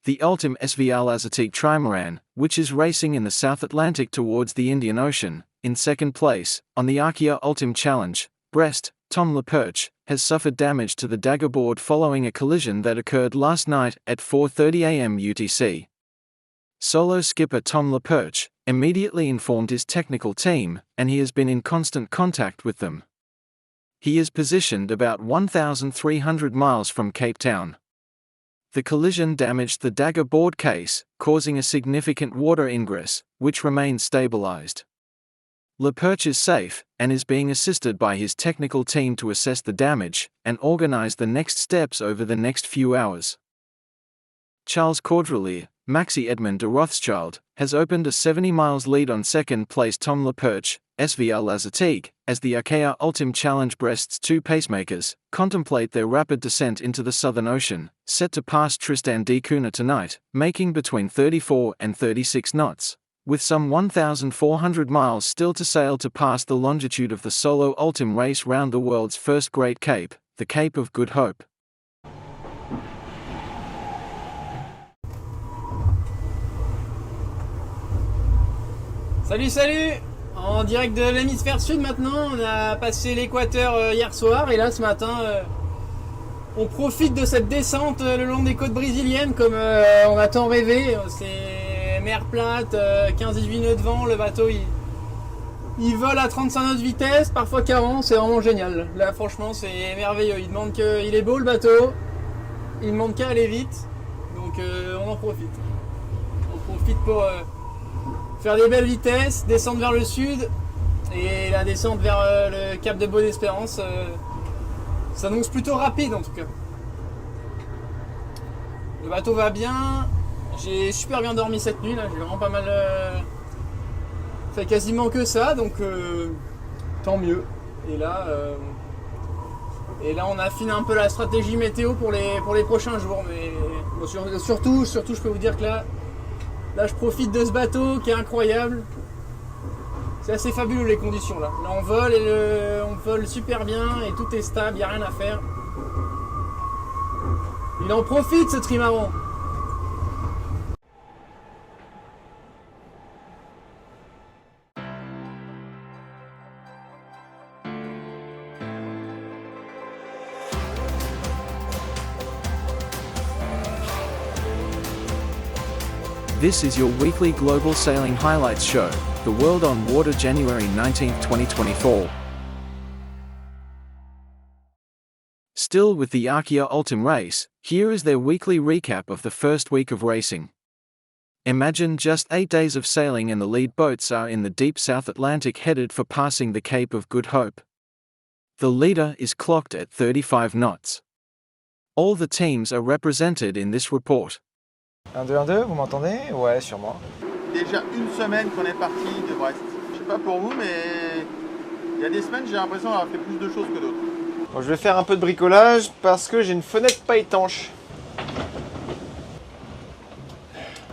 the Ultim SVR Lazartigue trimaran, which is racing in the South Atlantic towards the Indian Ocean, in second place. On the ARKÉA Ultim Challenge-Brest, Tom Laperche has suffered damage to the dagger board following a collision that occurred last night at 4:30 am UTC. Solo skipper Tom Laperche immediately informed his technical team, and he has been in constant contact with them. He is positioned about 1,300 miles from Cape Town. The collision damaged the dagger board case, causing a significant water ingress, which remains stabilized. Laperche is safe, and is being assisted by his technical team to assess the damage and organize the next steps over the next few hours. Charles Caudrelier, Maxi Edmond de Rothschild, has opened a 70 miles lead on second place Tom Laperche, SVR Lazartigue, as the ARKÉA Ultim Challenge-Brest's two pacemakers contemplate their rapid descent into the Southern Ocean, set to pass Tristan de Cunea tonight, making between 34 and 36 knots, with some 1,400 miles still to sail to pass the longitude of the solo Ultim race round the world's first Great Cape, the Cape of Good Hope. Salut, salut! En direct de l'hémisphère sud maintenant, on a passé l'équateur hier soir et là ce matin on profite de cette descente le long des côtes brésiliennes comme on a tant rêvé. C'est mer plate, 15-18 nœuds de vent, le bateau il vole à 35 nœuds de vitesse, parfois 40, c'est vraiment génial. Là franchement c'est merveilleux, il est beau le bateau, il ne demande qu'à aller vite, donc on en profite. On profite pour faire des belles vitesses, descendre vers le sud et la descente vers le cap de Bonne-Espérance s'annonce plutôt rapide en tout cas. Le bateau va bien, j'ai super bien dormi cette nuit, là j'ai vraiment pas mal fait quasiment que ça, donc tant mieux. Et là on affine un peu la stratégie météo pour les prochains jours, mais bon, surtout je peux vous dire que là je profite de ce bateau qui est incroyable. C'est assez fabuleux les conditions là. Là on vole et on vole super bien et tout est stable, il n'y a rien à faire. Il en profite ce trimaran. This is your weekly Global Sailing Highlights show, The World on Water, January 19, 2024. Still with the Arkea Ultim Race, here is their weekly recap of the first week of racing. Imagine just 8 days of sailing and the lead boats are in the deep South Atlantic headed for passing the Cape of Good Hope. The leader is clocked at 35 knots. All the teams are represented in this report. 1, 2, 1, 2, vous m'entendez? Ouais, sûrement. Déjà une semaine qu'on est parti de Brest. Je sais pas pour vous, mais il y a des semaines, j'ai l'impression d'avoir fait plus de choses que d'autres. Bon, je vais faire un peu de bricolage parce que j'ai une fenêtre pas étanche.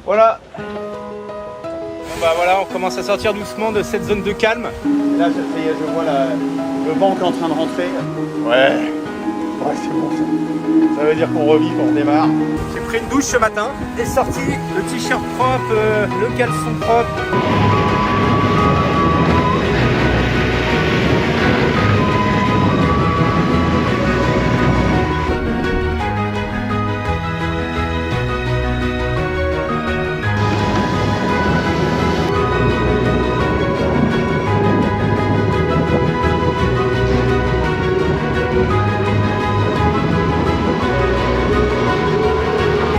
Voilà. Bon bah voilà, on commence à sortir doucement de cette zone de calme. Et là, je vois le vent qui est en train de rentrer. Ouais, c'est bon ça. Ça veut dire qu'on revit, qu'on redémarre. J'ai pris une douche ce matin, est sorti, le t-shirt propre, le caleçon propre.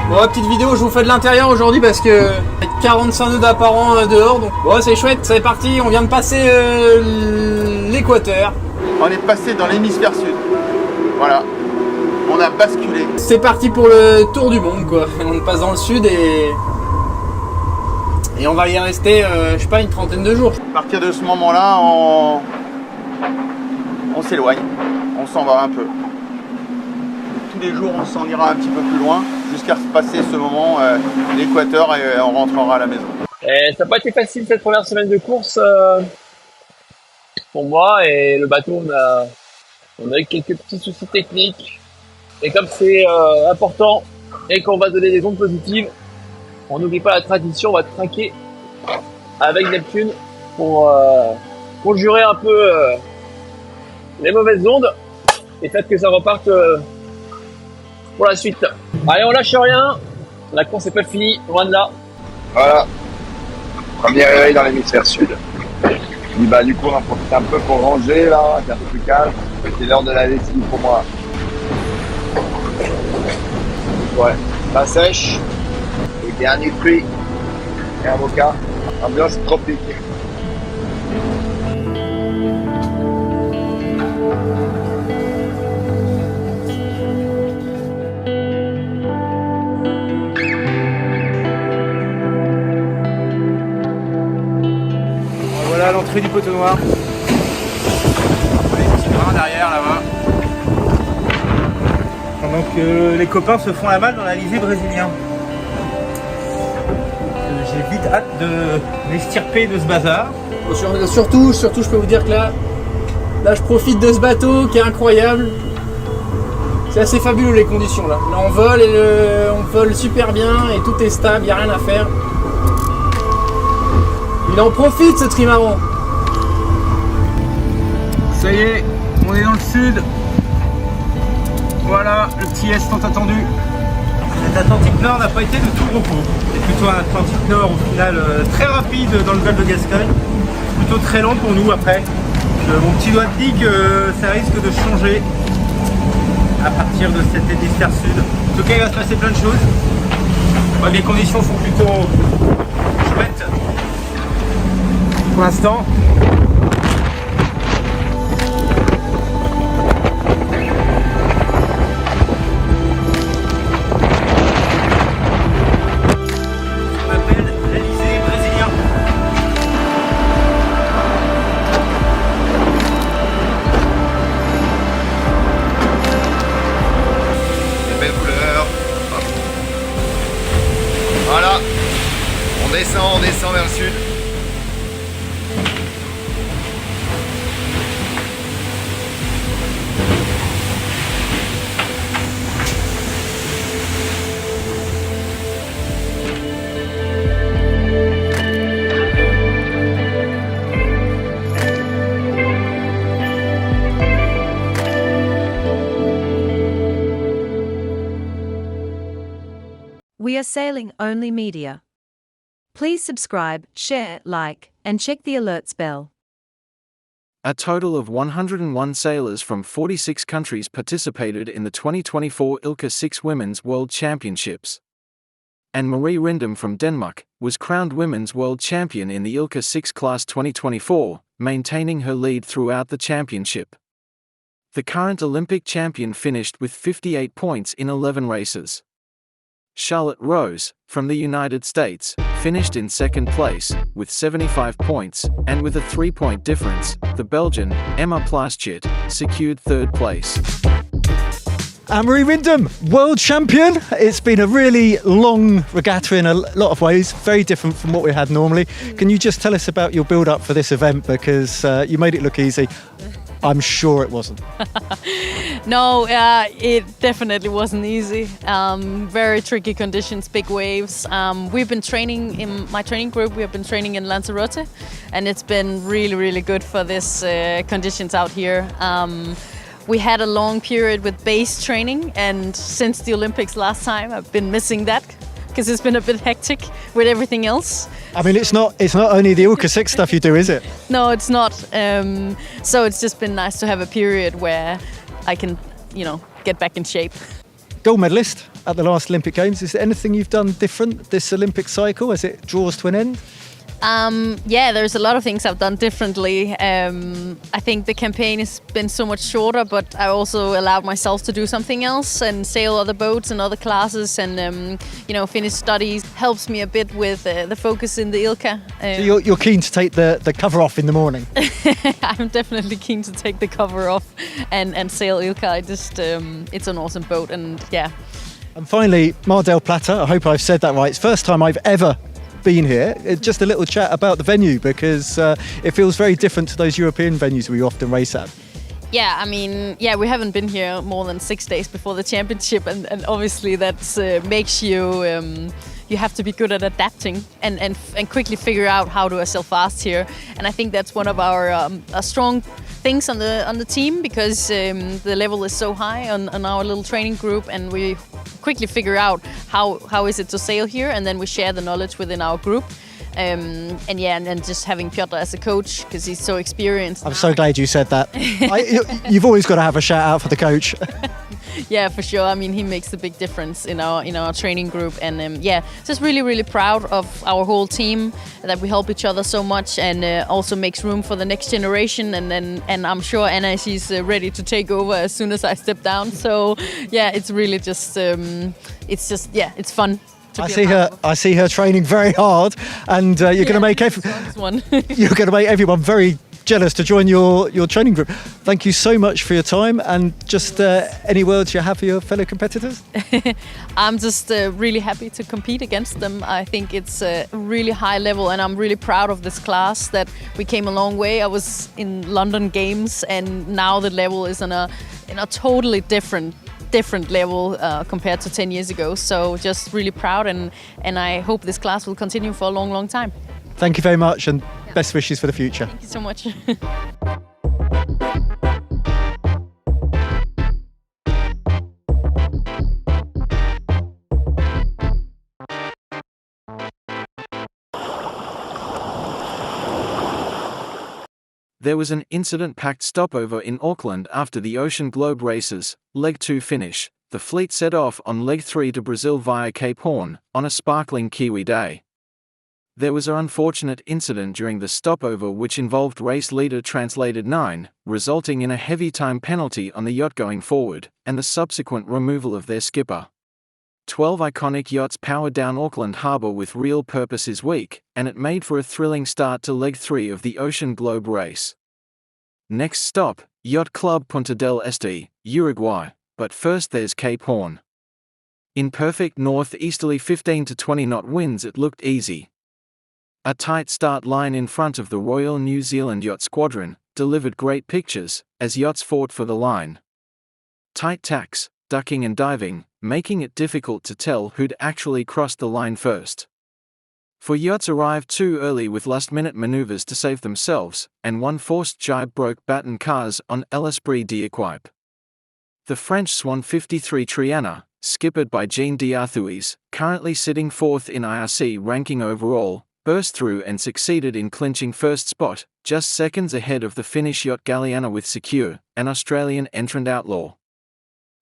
Bon, petite vidéo, je vous fais de l'intérieur aujourd'hui parce que 45 nœuds d'apparent dehors, donc bon, c'est chouette, c'est parti, on vient de passer l'équateur. On est passé dans l'hémisphère sud. Voilà, on a basculé. C'est parti pour le tour du monde quoi, on passe dans le sud et on va y rester, je sais pas, une trentaine de jours. À partir de ce moment-là, on s'éloigne, on s'en va un peu. Tous les jours, on s'en ira un petit peu plus loin, jusqu'à passer ce moment, l'équateur, et on rentrera à la maison. Et ça n'a pas été facile cette première semaine de course pour moi, et le bateau, on a eu quelques petits soucis techniques. Et comme c'est important et qu'on va donner des ondes positives, on n'oublie pas la tradition, on va trinquer avec Neptune pour conjurer un peu les mauvaises ondes et peut-être que ça reparte pour la suite. Allez, on lâche rien, la course n'est pas finie, loin de là. Voilà, premier réveil dans l'hémisphère sud. Puis bah du coup on en profite un peu pour ranger là, c'est un peu plus calme. C'est l'heure de la lessive pour moi. Ouais, pas sèche, le dernier fruit et avocat, ambiance tropique. Voilà l'entrée du poteau noir. Les petits grains derrière là-bas. Pendant que les copains se font la malle dans l'Alizé brésilien. J'ai vite hâte de m'extirper de ce bazar. Surtout, je peux vous dire que là, je profite de ce bateau qui est incroyable. C'est assez fabuleux les conditions là. Là on vole et on vole super bien et tout est stable, il n'y a rien à faire. Il en profite ce trimaran. Ça y est, on est dans le sud. Voilà, le petit est tant attendu. Cet Atlantique Nord n'a pas été de tout repos. C'est plutôt un Atlantique Nord au final très rapide dans le golfe de Gascogne. Plutôt très lent pour nous après. Mon petit doigt te dit que ça risque de changer à partir de cet hémisphère sud. En tout cas, il va se passer plein de choses. Les conditions sont plutôt chouettes pour l'instant. Voilà, on descend vers le sud. We are Sailing Only Media. Please subscribe, share, like, and check the alerts bell. A total of 101 sailors from 46 countries participated in the 2024 ILCA 6 Women's World Championships. And Marie Rindam from Denmark was crowned Women's World Champion in the ILCA 6 Class 2024, maintaining her lead throughout the championship. The current Olympic champion finished with 58 points in 11 races. Charlotte Rose, from the United States, finished in second place, with 75 points, and with a 3-point difference, the Belgian, Emma Plaschet, secured third place. Marie Rindam, world champion. It's been a really long regatta in a lot of ways, very different from what we had normally. Can you just tell us about your build-up for this event, because you made it look easy. I'm sure it wasn't. No, it definitely wasn't easy. Very tricky conditions, big waves. We've been training in my training group. We have been training in Lanzarote, and it's been really, really good for this conditions out here. We had a long period with base training, and since the Olympics last time, I've been missing that because it's been a bit hectic with everything else. I mean, it's not only the ILCA 6 stuff you do, is it? No, it's not. So it's just been nice to have a period where I can, get back in shape. Gold medalist at the last Olympic Games. Is there anything you've done different this Olympic cycle as it draws to an end? Yeah, there's a lot of things I've done differently. I think the campaign has been so much shorter, but I also allowed myself to do something else and sail other boats and other classes and, finish studies. Helps me a bit with the focus in the ILCA. So you're keen to take the cover off in the morning? I'm definitely keen to take the cover off and sail ILCA. It's an awesome boat, and yeah. And finally, Mar del Plata, I hope I've said that right. It's the first time I've ever been here. Just a little chat about the venue, because it feels very different to those European venues we often race at. Yeah, we haven't been here more than 6 days before the championship, and obviously that makes you you have to be good at adapting and quickly figure out how do I sail fast here. And I think that's one of our strong things on the team, because the level is so high on our little training group, and we quickly figure out how is it to sail here, and then we share the knowledge within our group. And just having Piotr as a coach, because he's so experienced. I'm so glad you said that. You've always got to have a shout out for the coach. Yeah, for sure. I mean, he makes a big difference in our training group, and just really proud of our whole team, that we help each other so much, and also makes room for the next generation. And I'm sure Anna, she's ready to take over as soon as I step down. So yeah, it's really just it's fun. I see her training very hard, and you're going to make you're going to make everyone very jealous to join your training group. Thank you so much for your time, and just any words you have for your fellow competitors? I'm just really happy to compete against them. I think it's a really high level, and I'm really proud of this class, that we came a long way. I was in London Games, and now the level is in a totally different level compared to 10 years ago. So just really proud, and I hope this class will continue for a long time. Thank you very much, and best wishes for the future. Thank you so much. There was an incident-packed stopover in Auckland after the Ocean Globe Races, Leg 2 finish. The fleet set off on Leg 3 to Brazil via Cape Horn, on a sparkling Kiwi day. There was an unfortunate incident during the stopover which involved race leader Translated 9, resulting in a heavy time penalty on the yacht going forward, and the subsequent removal of their skipper. 12 iconic yachts powered down Auckland Harbour with real purpose this week, and it made for a thrilling start to Leg 3 of the Ocean Globe Race. Next stop, Yacht Club Punta del Este, Uruguay, but first there's Cape Horn. In perfect northeasterly 15 to 20 knot winds it looked easy. A tight start line in front of the Royal New Zealand Yacht Squadron delivered great pictures, as yachts fought for the line. Tight tacks, ducking and diving, making it difficult to tell who'd actually crossed the line first. For yachts arrived too early with last-minute maneuvers to save themselves, and one forced jibe broke baton cars on l'Esprit d'Equipe. The French Swan 53 Triana, skippered by Jean d'Arthuis, currently sitting fourth in IRC ranking overall, burst through and succeeded in clinching first spot, just seconds ahead of the Finnish yacht Galliana with Secure, an Australian entrant Outlaw.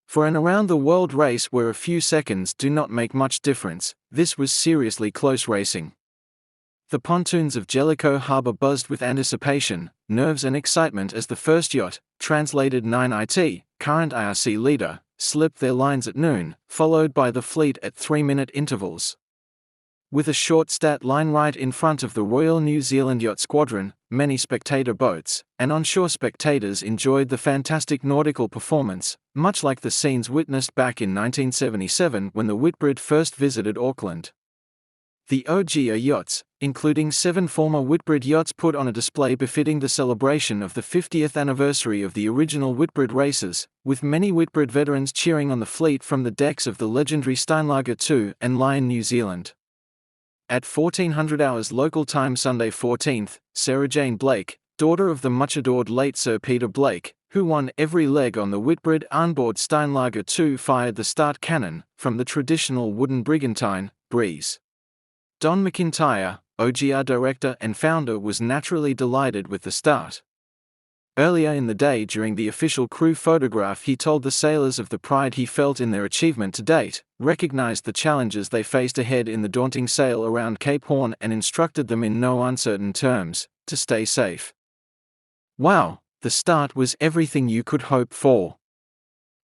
For an around-the-world race where a few seconds do not make much difference, this was seriously close racing. The pontoons of Jellicoe Harbour buzzed with anticipation, nerves and excitement as the first yacht, Translated 9IT, current IRC leader, slipped their lines at noon, followed by the fleet at 3-minute intervals. With a short stat line right in front of the Royal New Zealand Yacht Squadron, many spectator boats and onshore spectators enjoyed the fantastic nautical performance, much like the scenes witnessed back in 1977 when the Whitbread first visited Auckland. The ARKÉA yachts, including 7 former Whitbread yachts, put on a display befitting the celebration of the 50th anniversary of the original Whitbread races, with many Whitbread veterans cheering on the fleet from the decks of the legendary Steinlager 2 and Lion New Zealand. At 1400 hours local time Sunday 14th, Sarah Jane Blake, daughter of the much-adored late Sir Peter Blake, who won every leg on the Whitbread onboard Steinlager 2, fired the start cannon from the traditional wooden brigantine, Breeze. Don McIntyre, OGR director and founder, was naturally delighted with the start. Earlier in the day during the official crew photograph he told the sailors of the pride he felt in their achievement to date, recognized the challenges they faced ahead in the daunting sail around Cape Horn and instructed them in no uncertain terms to stay safe. Wow, the start was everything you could hope for.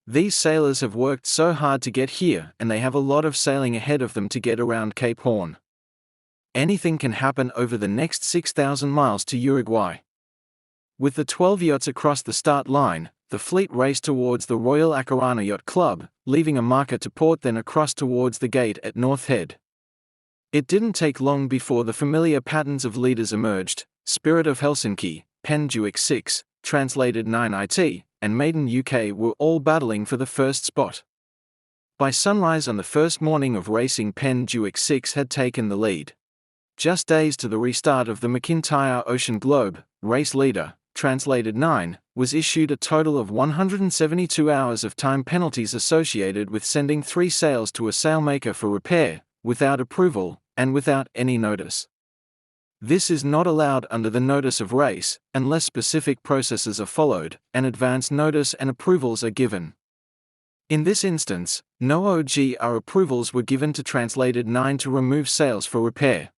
These sailors have worked so hard to get here and they have a lot of sailing ahead of them to get around Cape Horn. Anything can happen over the next 6,000 miles to Uruguay. With the 12 yachts across the start line, the fleet raced towards the Royal Akarana Yacht Club, leaving a marker to port, then across towards the gate at North Head. It didn't take long before the familiar patterns of leaders emerged: Spirit of Helsinki, Penduic 6, Translated 9IT, and Maiden UK were all battling for the first spot. By sunrise on the first morning of racing, Pen Duick 6 had taken the lead. Just days to the restart of the McIntyre Ocean Globe, race leader, translated 9, was issued a total of 172 hours of time penalties associated with sending 3 sails to a sailmaker for repair, without approval, and without any notice. This is not allowed under the notice of race, unless specific processes are followed, and advance notice and approvals are given. In this instance, no OGR approvals were given to translated 9 to remove sails for repair.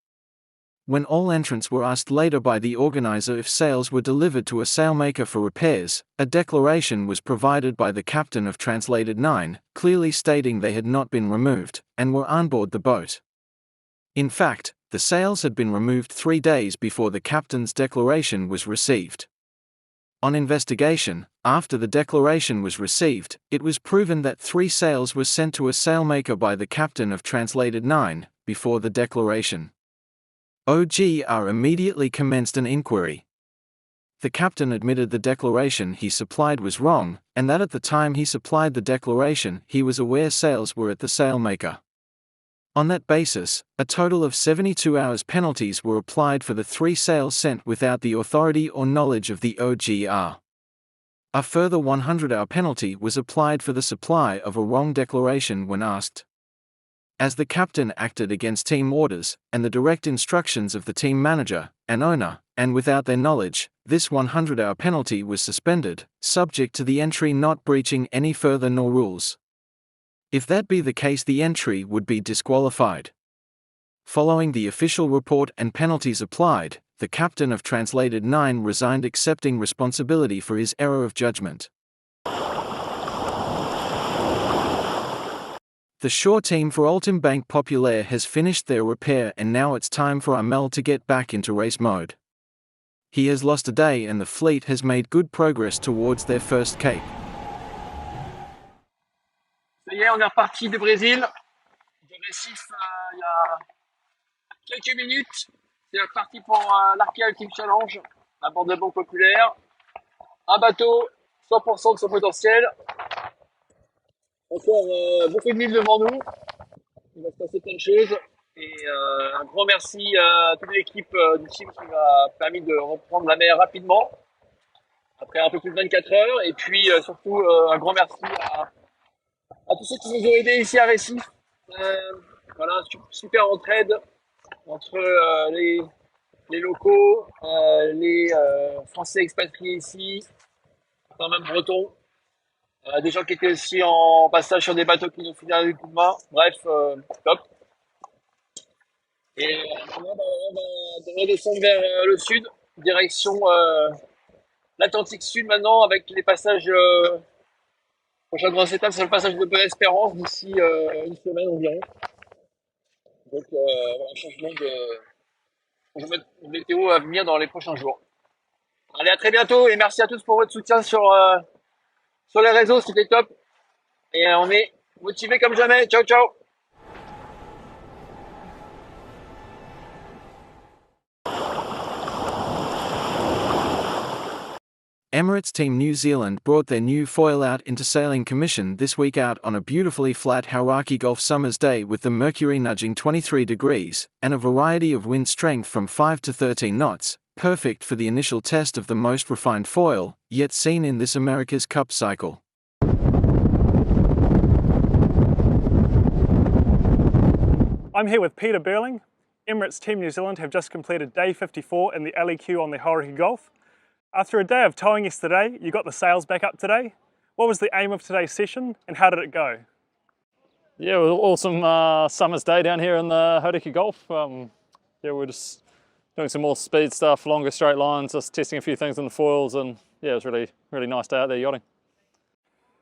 When all entrants were asked later by the organizer if sails were delivered to a sailmaker for repairs, a declaration was provided by the captain of translated 9, clearly stating they had not been removed, and were on board the boat. In fact, the sails had been removed 3 days before the captain's declaration was received. On investigation, after the declaration was received, it was proven that 3 sails were sent to a sailmaker by the captain of translated 9, before the declaration. OGR immediately commenced an inquiry. The captain admitted the declaration he supplied was wrong, and that at the time he supplied the declaration he was aware sails were at the sailmaker. On that basis, a total of 72 hours penalties were applied for the 3 sails sent without the authority or knowledge of the OGR. A further 100-hour penalty was applied for the supply of a wrong declaration when asked. As the captain acted against team orders, and the direct instructions of the team manager and owner, and without their knowledge, this 100-hour penalty was suspended, subject to the entry not breaching any further nor rules. If that be the case, the entry would be disqualified. Following the official report and penalties applied, the captain of translated 9 resigned, accepting responsibility for his error of judgment. The shore team for Ultim Bank Populaire has finished their repair, and now it's time for Amel to get back into race mode. He has lost a day and the fleet has made good progress towards their first cape. Ça y est, on est reparti de Brésil, de Récif il y a quelques minutes. C'est reparti pour l'ARKÉA Ultim Challenge à bord de Banque Populaire. Un bateau, 100% de son potentiel. Encore beaucoup de milles devant nous. Il va se passer plein de choses. Et un grand merci à toute l'équipe du team qui m'a permis de reprendre la mer rapidement, après un peu plus de 24 heures. Et puis surtout un grand merci à tous ceux qui nous ont aidés ici à Récif. Voilà, super entraide entre les locaux, les Français expatriés ici, quand même bretons. Des gens qui étaient aussi en passage sur des bateaux qui nous filaient un coup de main. Bref, top. Et on va redescendre vers le sud, direction l'Atlantique Sud maintenant, avec les passages. Prochaine grosse étape, c'est le passage de Bonne-Espérance d'ici une semaine environ. Donc un changement de météo à venir dans les prochains jours. Allez, à très bientôt et merci à tous pour votre soutien sur les réseaux, c'était top. Et on est motivés comme jamais. Ciao, ciao. Emirates Team New Zealand brought their new foil out into sailing commission this week, out on a beautifully flat Hauraki Gulf summer's day with the mercury nudging 23 degrees, and a variety of wind strength from 5 to 13 knots, perfect for the initial test of the most refined foil yet seen in this America's Cup cycle. I'm here with Peter Burling. Emirates Team New Zealand have just completed day 54 in the LEQ on the Hauraki Gulf. After a day of towing yesterday, you got the sails back up today. What was the aim of today's session and how did it go? Yeah, it was an awesome summer's day down here in the Hauraki Gulf. Yeah, we're just doing some more speed stuff, longer straight lines, just testing a few things in the foils, and yeah, it was really nice day out there yachting.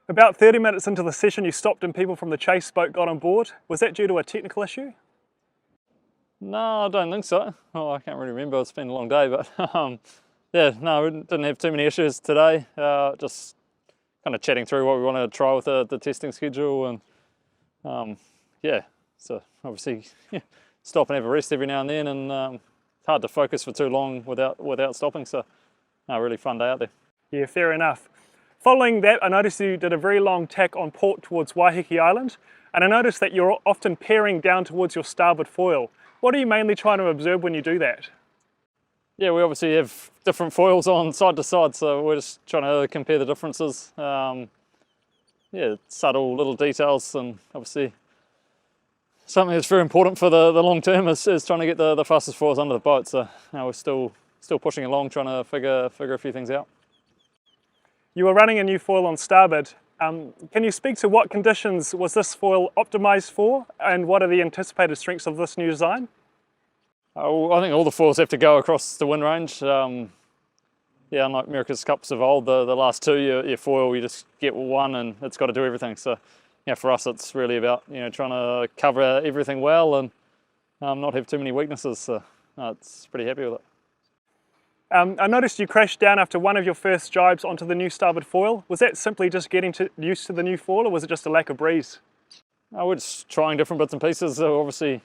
About 30 minutes into the session, you stopped and people from the chase boat got on board. Was that due to a technical issue? No, I don't think so. Oh, I can't really remember, it's been a long day, but yeah, no, we didn't have too many issues today. Just kind of chatting through what we wanted to try with the testing schedule, and yeah, so obviously stop and have a rest every now and then, and it's hard to focus for too long without stopping, so no, really fun day out there. Yeah, fair enough. Following that, I noticed you did a very long tack on port towards Waiheke Island. and I noticed that you're often peering down towards your starboard foil. What are you mainly trying to observe when you do that? Yeah, we obviously have different foils on side to side, so we're just trying to compare the differences. Yeah, subtle little details, and obviously something that's very important for the long term is trying to get the fastest foils under the boat. So we're still pushing along, trying to figure a few things out. You were running a new foil on starboard. Can you speak to what conditions was this foil optimized for, and what are the anticipated strengths of this new design? I think all the foils have to go across the wind range. Yeah, unlike America's Cups of old, the last two, your foil, you just get one and it's got to do everything. So yeah, for us it's really about trying to cover everything well and not have too many weaknesses. So it's pretty happy with it. I noticed you crashed down after one of your first jibes onto the new starboard foil. Was that simply just getting used to the new foil, or was it just a lack of breeze? We're just trying different bits and pieces. Obviously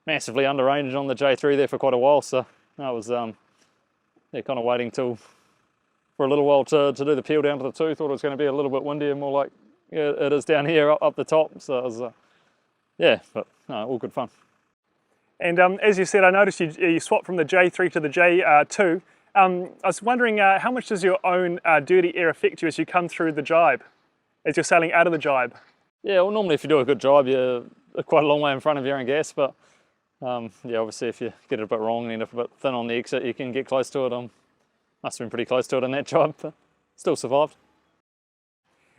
massively under range on the J3 there for quite a while, so I was yeah, kind of waiting for a little while to do the peel down to the 2. Thought it was going to be a little bit windier, more like it is down here up the top. So it was yeah, but no, all good fun. And as you said, I noticed you swapped from the J3 to the J2. I was wondering how much does your own dirty air affect you as you come through the jibe, as you're sailing out of the jibe? Yeah, well, normally if you do a good jibe, you're quite a long way in front of your own gas, but yeah, obviously if you get it a bit wrong and end up a bit thin on the exit, you can get close to it. Must have been pretty close to it in that jibe, but still survived.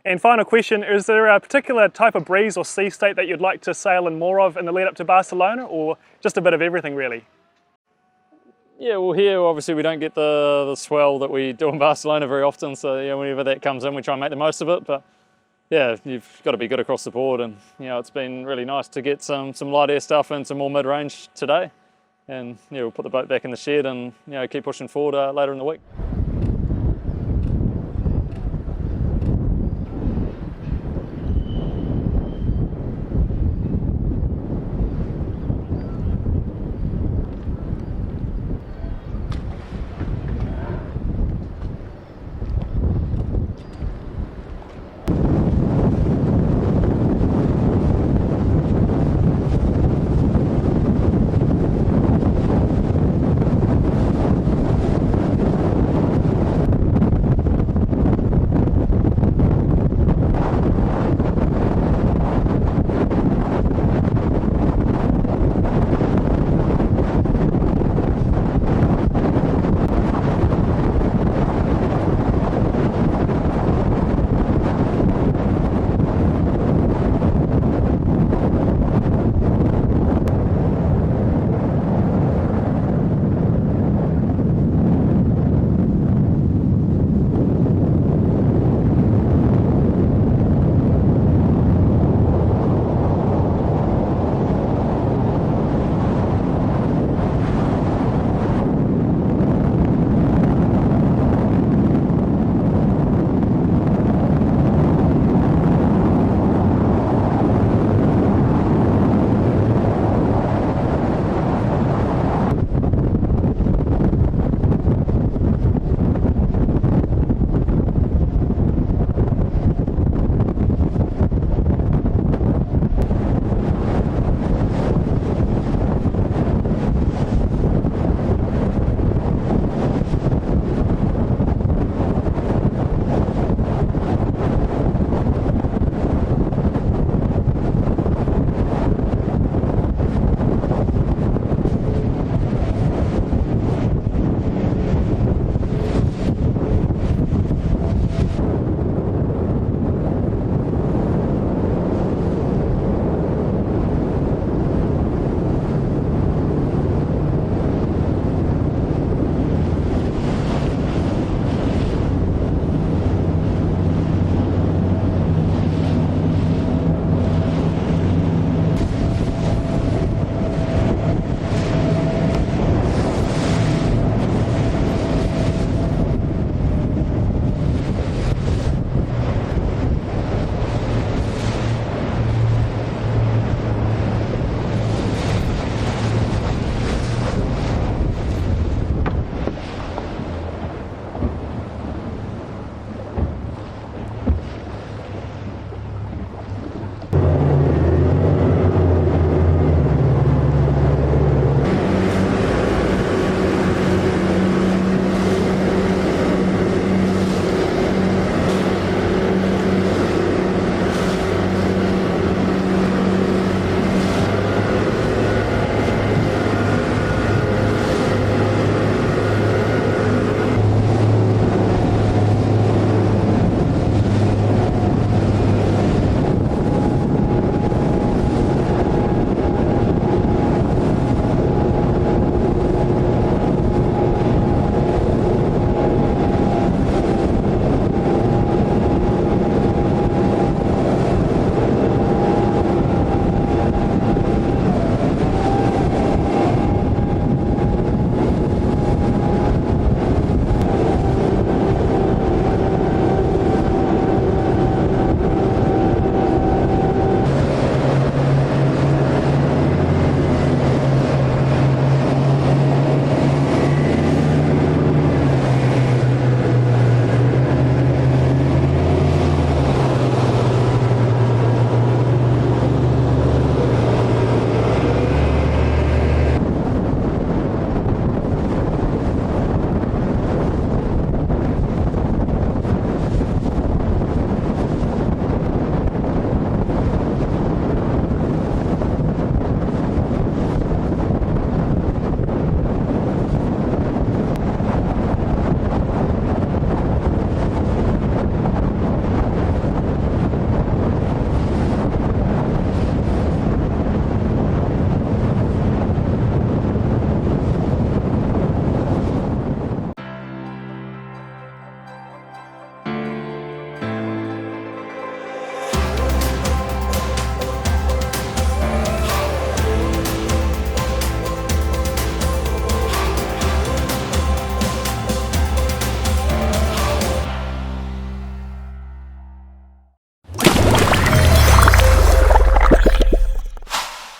And final question, is there a particular type of breeze or sea state that you'd like to sail in more of in the lead up to Barcelona, or just a bit of everything really? Yeah, well here obviously we don't get the swell that we do in Barcelona very often, so yeah, whenever that comes in we try and make the most of it, but yeah, you've got to be good across the board, and it's been really nice to get some light air stuff and some more mid-range today, and yeah, we'll put the boat back in the shed and keep pushing forward later in the week.